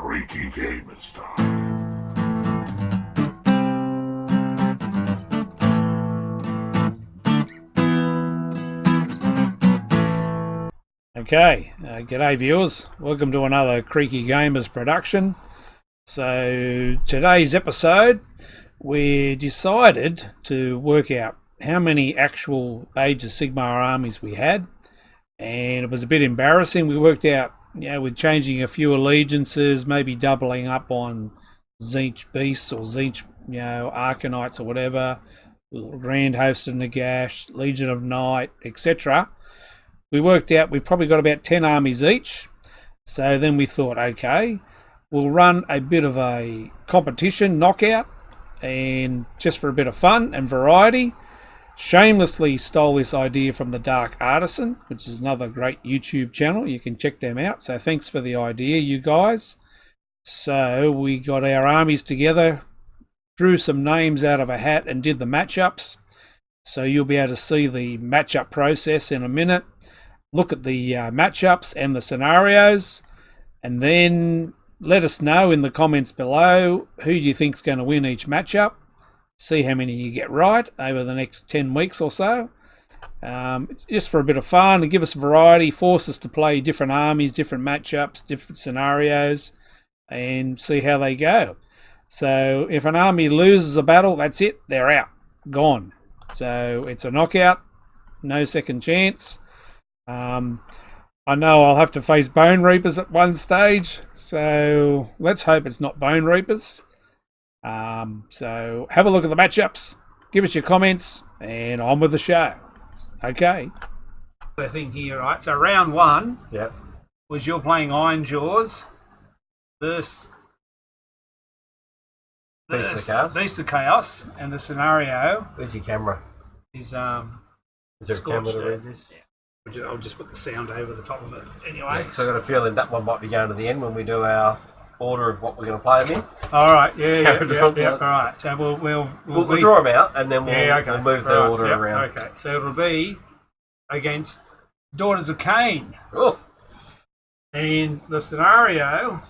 Creaky Gamers time. Okay, g'day viewers. Welcome to another Creaky Gamers production. So today's episode, we decided to work out how many actual Age of Sigmar armies we had, and it was a bit embarrassing. We worked out, with changing a few allegiances, maybe doubling up on Tzeentch Beasts or Tzeentch, Arcanites or whatever, Grand Host of Nagash, Legion of Night, etc. We worked out we've probably got about 10 armies each. So then we thought, okay, we'll run a bit of a competition knockout, and just for a bit of fun and variety. Shamelessly stole this idea from the Dark Artisan, which is another great YouTube channel. You can check them out. So thanks for the idea, you guys. So we got our armies together, drew some names out of a hat and did the matchups. So you'll be able to see the matchup process in a minute. Look at the matchups and the scenarios, and then let us know in the comments below who you think's going to win each matchup. See how many you get right over the next 10 weeks or so. Just for a bit of fun and give us variety, force us to play different armies, different matchups, different scenarios, and see how they go. So if an army loses a battle, that's it, they're out, gone. So it's a knockout, no second chance. I know I'll have to face Bone Reapers at one stage, so let's hope it's not Bone Reapers. So have a look at the matchups, give us your comments, and on with the show. Okay. The thing here, right? So round one, was you're playing Ironjawz versus Beast of Chaos, and the scenario. Where's your camera? Is there a camera to read this? I'll just put the sound over the top of it anyway. Yeah, so I got a feeling that one might be going to the end when we do our order of what we're going to play them in. All right, yeah. All right, so we'll draw them out and then we'll move the order around. Okay, so it'll be against Daughters of Khaine. Oh. And the scenario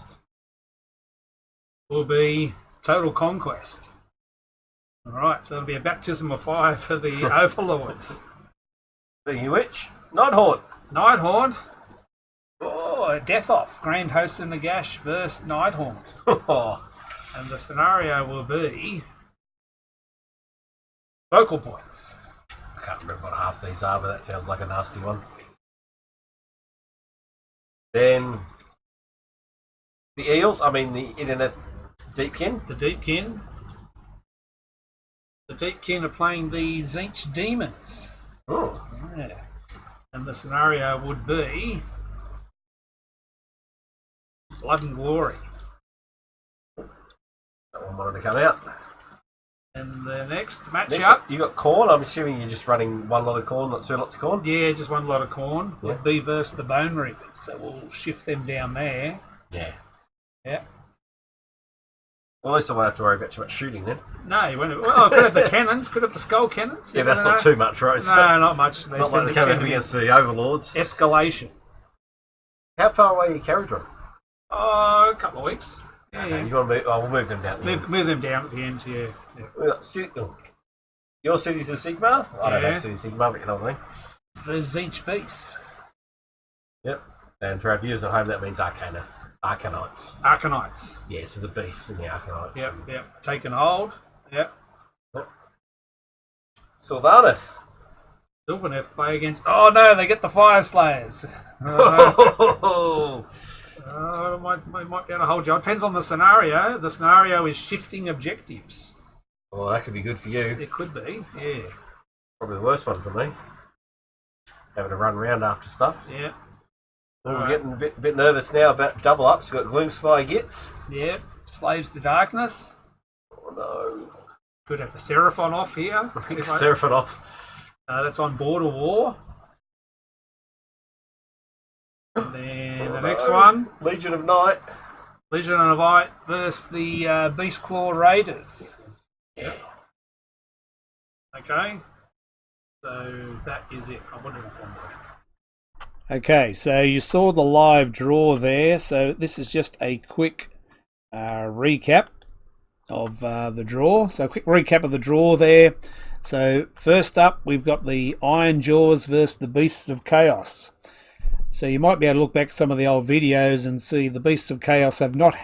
will be Total Conquest. All right, so it'll be a baptism of fire for the Overlords. Being which? Nighthaunt. Nighthaunt. Oh, Death Off. Grand Host of Nagash versus Nighthaunt. And the scenario will be Focal Points. I can't remember what half these are, but that sounds like a nasty one. Then the Eels, the Internet Deepkin. The Deepkin. The Deepkin are playing the Tzeentch Demons. Oh. Yeah. And the scenario would be Blood and Glory. That one wanted to come out. And the next matchup. You got Khorne. I'm assuming you're just running one lot of Khorne, not two lots of Khorne? Yeah, just one lot of Khorne. Would be versus the Bone Reapers. So we'll shift them down there. Yeah. Yeah. Well, at least I won't have to worry about too much shooting then. No, you won't. Well, I could have the cannons, could have the skull cannons. Yeah, that's not too much, right? No, not much. Not like they come up against the Overlords. Escalation. How far away are your carriage run? Oh, a couple of weeks. Yeah, Okay, you want to move? Oh, we'll move them down. Move them down at the end. Yeah. We got your cities of Sigmar. I don't have cities of Sigmar, but you know what I mean. There's Tzeentch Beasts. Yep. And for our viewers at home, that means Arcanites. Arcanites. Yeah, so the beasts and the Arcanites. Yep. Taking hold. Yep. Sylvaneth. Sylvaneth play against. Oh no, they get the Fire Slayers. Might be able to hold you. It depends on the scenario. The scenario is shifting objectives. Well, that could be good for you. It could be, yeah. Probably the worst one for me. Having to run around after stuff. Yeah. We're getting a bit nervous now about double ups. We've got Gloomspire Gits. Yep. Slaves to Darkness. Oh no. Could have a Seraphon off here. Seraphon off. That's on Border War. And then the next one. Legion of Night. Legion of Night versus the Beastclaw Raiders. Yeah. Okay. So that is it. I wonder Okay, so you saw the live draw there. So this is just a quick recap of the draw. So quick recap of the draw there. So first up, we've got the Iron Jaws versus the Beasts of Chaos. So you might be able to look back at some of the old videos and see the Beasts of Chaos have not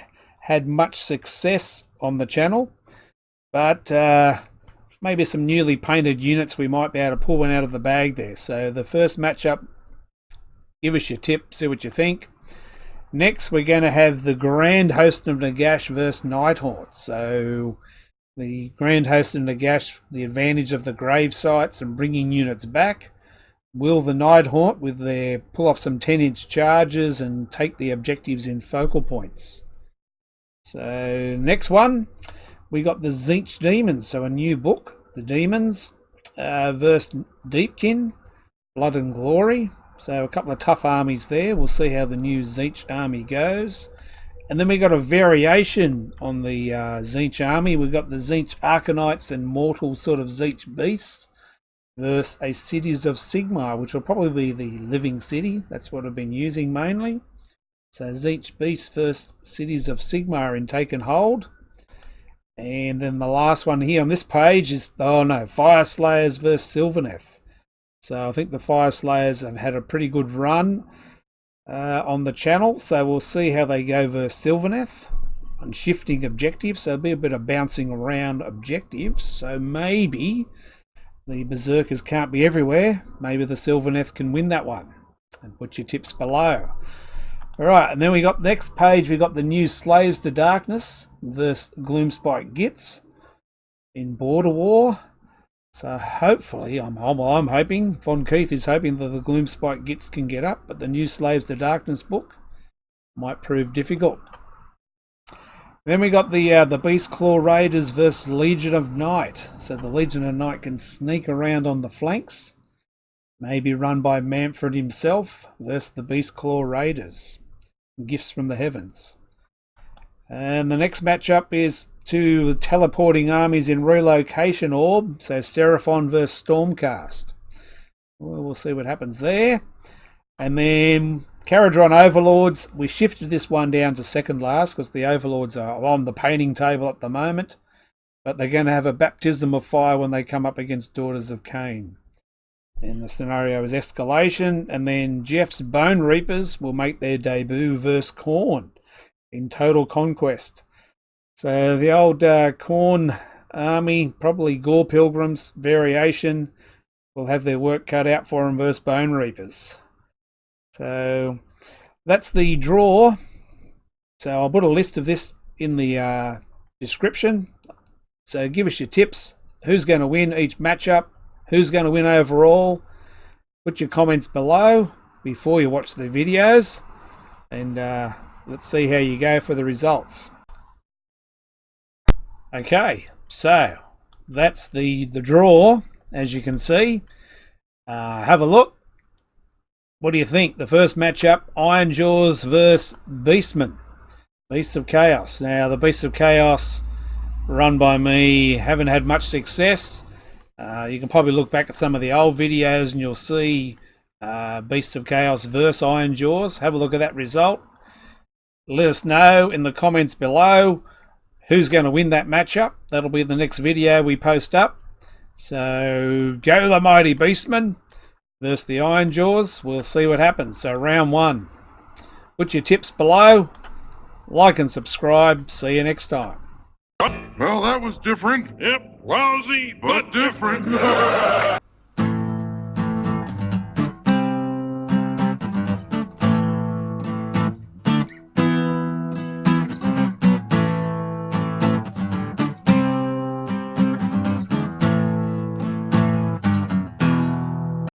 had much success on the channel, but maybe some newly painted units we might be able to pull one out of the bag there. So the first matchup, give us your tip, see what you think. Next, we're going to have the Grand Host of Nagash versus Nighthaunt. So the Grand Host of Nagash, the advantage of the grave sites and bringing units back. Will the Nighthaunt with their pull off some 10-inch charges and take the objectives in focal points. So next one, we got the Tzeentch Demons. So a new book, the Demons versus Deepkin, Blood and Glory. So a couple of tough armies there. We'll see how the new Tzeentch army goes. And then we got a variation on the Tzeentch army. We've got the Tzeentch Archonites and Mortal sort of Tzeentch Beasts versus a Cities of Sigmar, which will probably be the Living City. That's what I've been using mainly. So Tzeentch Beasts versus Cities of Sigmar in Taken Hold. And then the last one here on this page is, Fire Slayers versus Sylvaneth. So I think the Fire Slayers have had a pretty good run on the channel. So we'll see how they go versus Sylvaneth on shifting objectives. So there'll be a bit of bouncing around objectives. So maybe the Berserkers can't be everywhere. Maybe the Sylvaneth can win that one. And put your tips below. Alright, and then we got next page, we got the new Slaves to Darkness versus Gloomspite Gitz in Border War. So hopefully, I'm hoping, Von Keith is hoping that the Gloomspite Gitz can get up, but the new Slaves to Darkness book might prove difficult. Then we got the Beastclaw Raiders versus Legion of Night. So the Legion of Night can sneak around on the flanks, maybe run by Manfred himself versus the Beastclaw Raiders. Gifts from the heavens. And the next matchup is two teleporting armies in Relocation Orb. So Seraphon versus Stormcast. We'll see what happens there. And then Kharadron Overlords. We shifted this one down to second last because the Overlords are on the painting table at the moment. But they're going to have a baptism of fire when they come up against Daughters of Cain. And the scenario is escalation, and then Jeff's Bone Reapers will make their debut versus Khorne in Total Conquest. So the old Khorne army, probably Gore Pilgrims variation, will have their work cut out for them versus Bone Reapers. So that's the draw. So I'll put a list of this in the description. So give us your tips. Who's going to win each matchup? Who's going to win overall? Put your comments below before you watch the videos. And let's see how you go for the results. Okay, so that's the draw, as you can see. Have a look. What do you think? The first matchup, Iron Jaws versus Beastmen. Beasts of Chaos. Now, the Beasts of Chaos, run by me, haven't had much success. You can probably look back at some of the old videos and you'll see Beasts of Chaos versus Iron Jaws. Have a look at that result. Let us know in the comments below who's going to win that matchup. That'll be the next video we post up. So go the Mighty Beastmen versus the Iron Jaws. We'll see what happens. So round one. Put your tips below. Like and subscribe. See you next time. Well, that was different. Yep, lousy, but different.